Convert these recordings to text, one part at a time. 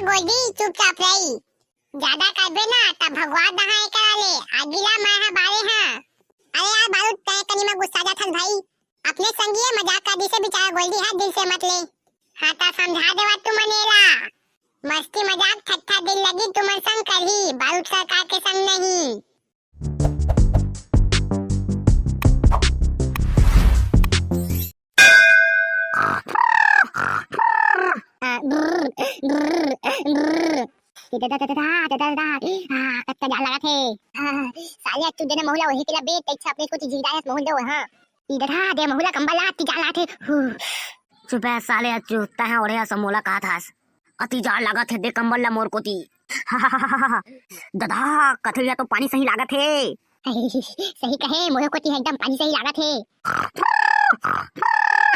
गोल्डी चुपचाप रही। ज्यादा करबे ना तब भगवान नहाए करा ले अगिला माह बारे हां। अरे यार बारू तय कनी में गुस्सा जाथन भाई। अपने संगी मजाक कर दी से बेचारा गोल्डी है दिल से मत ले। हां ता समझा देवा तू मनेला। मस्ती मजाक ठट्ठा दिल लगी तुमन संग करही बारू सरकार के संग नहीं। कत्ता लगा थे साले तू देना मोहला वही केला बेट इच्छा अपने कुछ जीदायस मोहल दो हां इधर दे मोहला कंबला ती जाला थे। चुप है साले चुता है ओढ़े समोला कहा था अति जाड़ लगा थे दे कंबल ला मोर कोती। ददा कथरिया तो पानी सही लागत है। सही कहे मोर कोती एकदम पानी सही लागत है।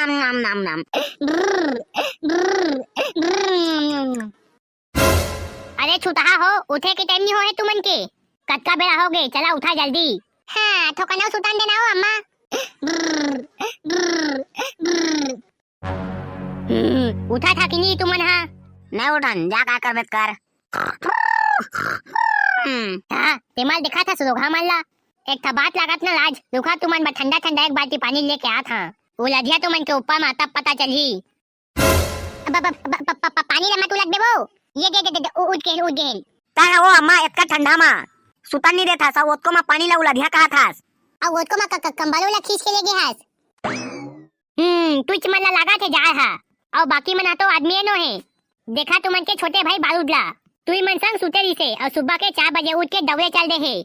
नाम नाम नाम अरे छुटहा हो उठे के टाइम नहीं हो है तुमन के कतका बेड़ा हो गए चला उठा जल्दी। हां ठोकना सुतान देना हो अम्मा। उठा था कि नहीं तुमन हां नहीं उठन जा का करबे कर। हां तेमाल देखा था सुरोघा माला एक था बात लागत ना लाज रुखा तुमन में ठंडा ठंडा एक बाल्टी पानी लेके आ था वो लधिया तुमन के ऊपर में तब पता चली। पानी ले मत उलट देबो ये दे उठ के ता वो अम्मा इतना ठंडा मा सुतन नहीं देता सा ओतको में पानी ला उलधिया कहा था और ओतको में कंबल वाला खींच के ले गए हस। तुझ मन लगा थे जाए हा और बाकी मना तो आदमी नो है देखा तुमन के छोटे भाई बारूदला तू मन संग सुते रही से और सुबह के 4 बजे उठ के दौड़े चल दे है।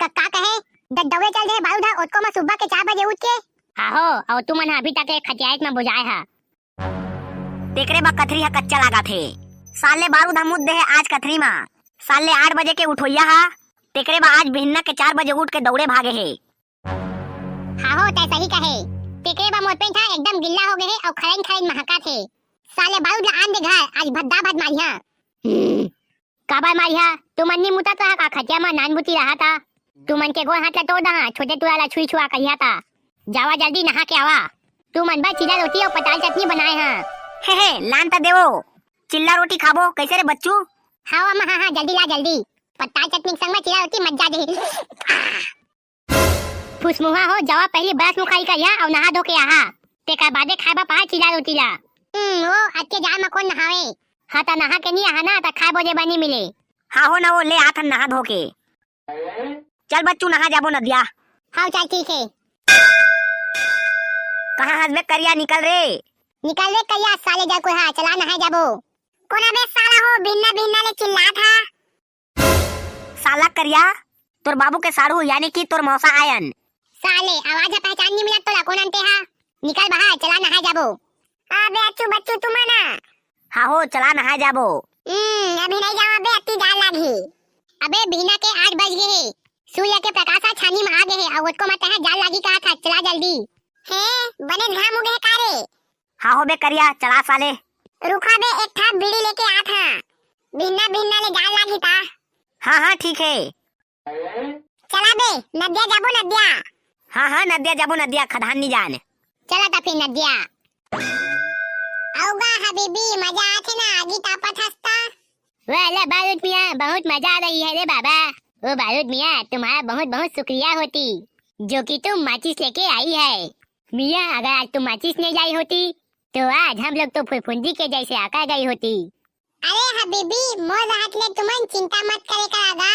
का कहे दौड़े चल दे बारूदा ओतको में सुबह के 4 बजे उठ के आहो और तुमन अभी तक खटियात में बुझाए हा तेकरे बा कथरी हा कच्चा लगा थे साले बारूद हम मुद्दे है आज कथरी मा साले 8 बजे के उठोइया हा तेकरे बा आज बिहन्ना के 4 बजे उठ के दौड़े भागे है। हाँ हो तय सही कहे तेकरे बा मोर पेन था एकदम गिल्ला हो गए है और खड़न खड़न महका थे साले बारूद ला आन दे घर आज भद्दा भद मारिया। काबा मारिया तुमन नी मुता था का खटिया मा नानबुती रहा था तुमन के गोड़ हाथ ला तोड़ दहा छोटे टुरा ला छुई छुआ कहिया था जावा जल्दी नहा के आवा तुमन बा चिल्ला रोटी और पताल चटनी बनाए हां। हे लान ता देवो चिल्ला रोटी खाबो कैसे रे बच्चू। हाँ अम्मा हाँ जल्दी ला जल्दी पताल चटनी संग में चिल्ला रोटी मज्जा दे। फुसमुहा हो जावा पहले ब्रश मुखाई करिया और नहा धो के आहा तेका बादे खाबा पहा चिल्ला रोटी ला। वो आज के जान में कौन नहावे हाँ ता नहा के नहीं आहा ना ता खाए बोजे बनी मिले। हाँ हो ना वो ले आथन नहा धो के चल बच्चू नहा जाबो नदिया। हाँ चल ठीक है। कहाँ हसबे करिया निकल रे करिया साले जा को हाँ चला नहा जाबो कोना बे साला हो भिन्ना ले चिल्ला था साला करिया तोर बाबू के साड़ू यानी कि तोर मौसा आयन साले आवाज पहचान नहीं मिलत तो कौन अंते हा निकल बाहर चला नहा जाबो। अबे अच्छू बच्चू तुम ना हाँ हो चला नहा जाबो। अभी नहीं जाओ अबे अति जान लागी अबे बिना के 8 बज गए है सूर्य के प्रकाश छानी में आ गए है और उसको मत है जान लागी कहा था चला जल्दी है बने घाम उगे कारे। हाँ हो बे करिया चला साले रुका बे एक था बीड़ी लेके आ था बिना ले जान लागी था। हाँ ठीक है चला बे नदिया जाबो नदिया। हाँ नदिया जाबो नदिया खदान नहीं जान चला ता फिर नदिया आओगा हबीबी मजा आथे ना आगी तापत हंसता। वाला बारूद मियां बहुत मजा आ रही है रे बाबा। ओ बारूद मियां तुम्हारा बहुत बहुत शुक्रिया होती जो कि तुम माचिस लेके आई है। मियां अगर आज तुम माचिस नहीं लाई होती तो आज हम लोग तो फुफुंदी के जैसे आका गई होती। अरे हबीबी मोर राहत ले तुमन चिंता मत करे करागा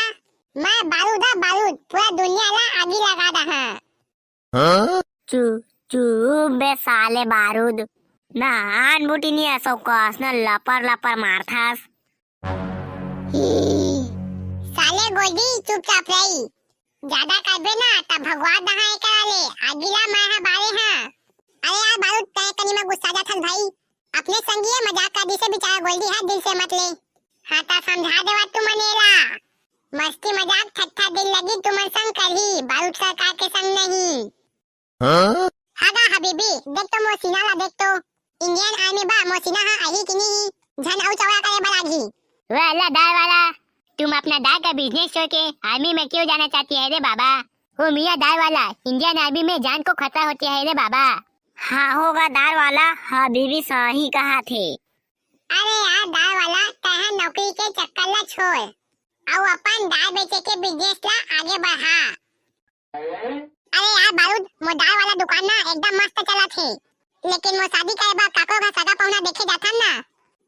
मैं बारूद पूरा दुनिया ला आगी लगा रहा। चू चू बे साले बारूद ना आन बूटी नहीं ऐसा कस ना लपर मारथास। साले गोल्डी चुपचाप रही ज्यादा करबे ना तब भगवान नहाए करा ले अगिला माह बारे हां। अरे यार बारूद तय कनी में गुस्सा जाथन भाई अपने संगी मजाक कर दी से बेचारा गोल्डी है दिल से मत ले। हाँ ता समझा देवा तू मनेला। मस्ती मजाक ठट्ठा दिल लगी तुमन संग करही बारूद सरकार के संग नहीं। हागा हबीबी देख तो मोसीना ला देख तो इंडियन आर्मी बा मोसीना हा आही कि नहीं झन औ चौड़ा करे बलागी। वाला दाल वाला तुम अपना दाल का बिजनेस छोड़ के आर्मी में क्यों जाना चाहती है रे बाबा। वो मियां दाल वाला इंडियन आर्मी में जान को खतरा होती है रे बाबा। हाँ होगा दाल वाला हाँ बीबी सही कहा थे। अरे यार दाल नौकरी के चक्कर ला छोड़ और अपन दाल बेचे के बिजनेस ला आगे बढ़ा। अरे यार बारूद, मो दाल वाला दुकान ना एकदम मस्त चला थे, लेकिन मो शादी करे बा काको का सगा पहुना देखे जाथन ना,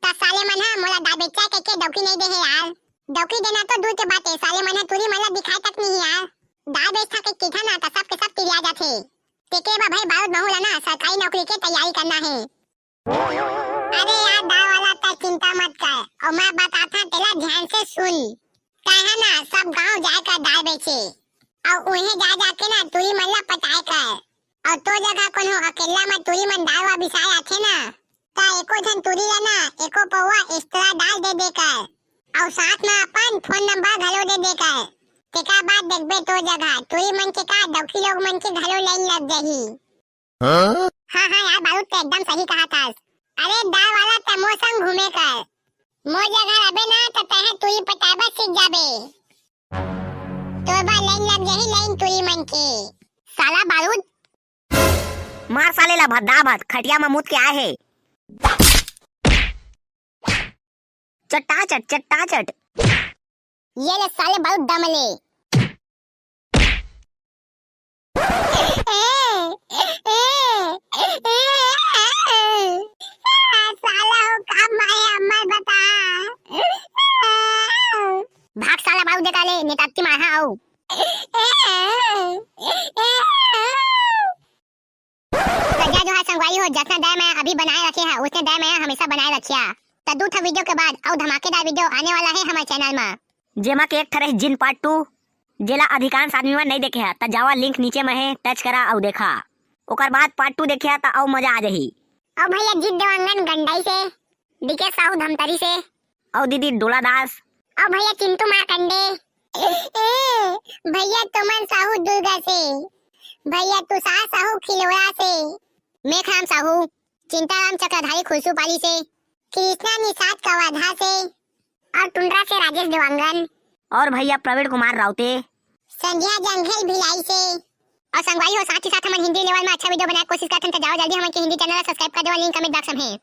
त साले मन हा मोला दाल बेचा के डौकी नहीं दे है यार। डौकी देना तो दूर के बात है, साले मन हा तुरी मला दिखाई तक नहीं यार। दाल बेचता के किथा ना त सब के सब तिरिया जाथे। तेके बा भाई बारूद बहुला ना सरकारी नौकरी के तैयारी करना है। अरे यार दाल वाला त चिंता मत कर, और मैं बताता तेला ध्यान से सुन। कहा ना सब गांव जाकर दाल बेचे और उन्हें जा जाके ना तुरी मन ला पटाए कर, और तो जगह कोनो अकेला में तुरी मन दाल वा बिसाए आथे ना, ता एको धन तुरी ला ना एको पौवा एक्स्ट्रा दाल दे देकर, और साथ में अपन फोन नंबर घलो दे देकर। तेका बाद देखबे तो जगह तुरी मन के का डौकी लोग मन के घलो लाइन लग जाही। हाँ यार बारूद तो एकदम सही कहा था। अरे दाल वाला तमो संग घूमे कर, मो जगह अबे ना त तहे तुरी पटाबा सीख जाबे, तो बा लाइन लग जाही लाइन तुरी मन के। साला बारूद मार साले ला भद्दा भद खटिया में मुद के आए है। चट्टा चट ये ले साले बारूद दम ले। साला हो काम आए अम्मा बता। भाग साला बारू देखा ले नेताती मार आओ। सजा जो है संगवारी हो, जितना दय मैं अभी बनाए रखे है उतने दय मैं हमेशा बनाए रखिया। तो दो वीडियो के बाद और धमाकेदार वीडियो आने वाला है हमारे चैनल में, जेमा के एक तरह जिन पार्ट 2 जेला अधिकांश आदमी में नहीं देखे है, त जावा लिंक नीचे में है, टच करा और देखा। ओकर बाद पार्ट 2 देखिया त और मजा आ जाही। और भैया जीत देवांगन गंडाई से, डीके साहू धमतरी से, और दीदी डोला दास, और भैया चिंटू मारकंडे, भैया तुमन साहू दुर्गा से, भैया तुषार साहू खिलौड़ा से, मेघराम साहू, चिंताराम चक्रधारी खुशू पाली से, कृष्णा निषाद कवाधा से, और टुंड्रा से राजेश देवांगन, और भैया प्रवीण कुमार राउते, संध्या जंघेल भिलाई से। और संगवारी हो साथ ही साथ हम हिंदी लेवल में अच्छा वीडियो बनाने की कोशिश करते हैं, तो जाओ जल्दी हमारे हिंदी चैनल सब्सक्राइब कर दो, लिंक कमेंट बॉक्स में है।